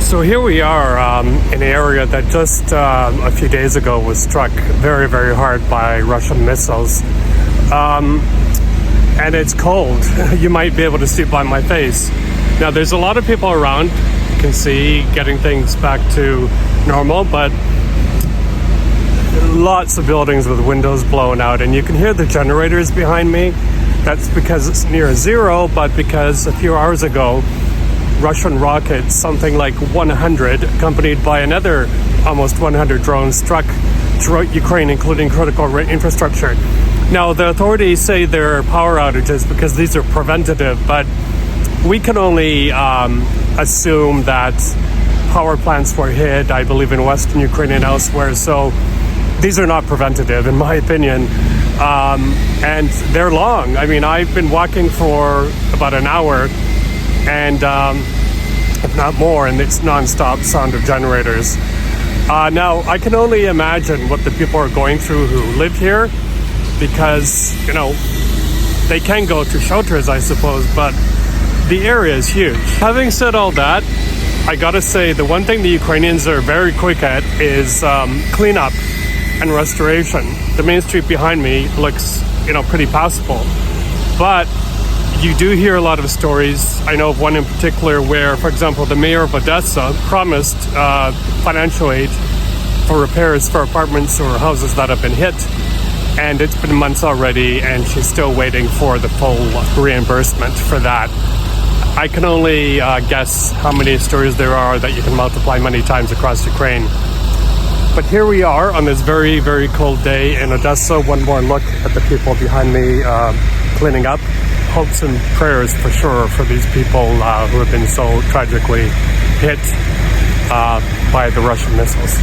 So here we are in an area that just a few days ago was struck very, very hard by Russian missiles. And it's cold. You might be able to see by my face. Now, there's a lot of people around. You can see getting things back to normal, but lots of buildings with windows blown out, and you can hear the generators behind me. That's because it's near zero, but because a few hours ago, Russian rockets, something like 100, accompanied by another almost 100 drones, struck throughout Ukraine, including critical infrastructure. Now, the authorities say there are power outages because these are preventative, but we can only assume that power plants were hit, I believe, in Western Ukraine and elsewhere. So these are not preventative, in my opinion. And they're long. I mean, I've been walking for about an hour, and if not more, and it's nonstop sound of generators. Now, I can only imagine what the people are going through who live here, because, you know, they can go to shelters, I suppose, but the area is huge. Having said all that, I gotta say, the one thing the Ukrainians are very quick at is cleanup and restoration. The main street behind me looks, pretty passable, but you do hear a lot of stories. I know of one in particular where, for example, the mayor of Odesa promised financial aid for repairs for apartments or houses that have been hit, and it's been months already, and she's still waiting for the full reimbursement for that. I can only guess how many stories there are that you can multiply many times across Ukraine. But here we are on this very, very cold day in Odessa. One more look at the people behind me cleaning up. Hopes and prayers for sure for these people who have been so tragically hit by the Russian missiles.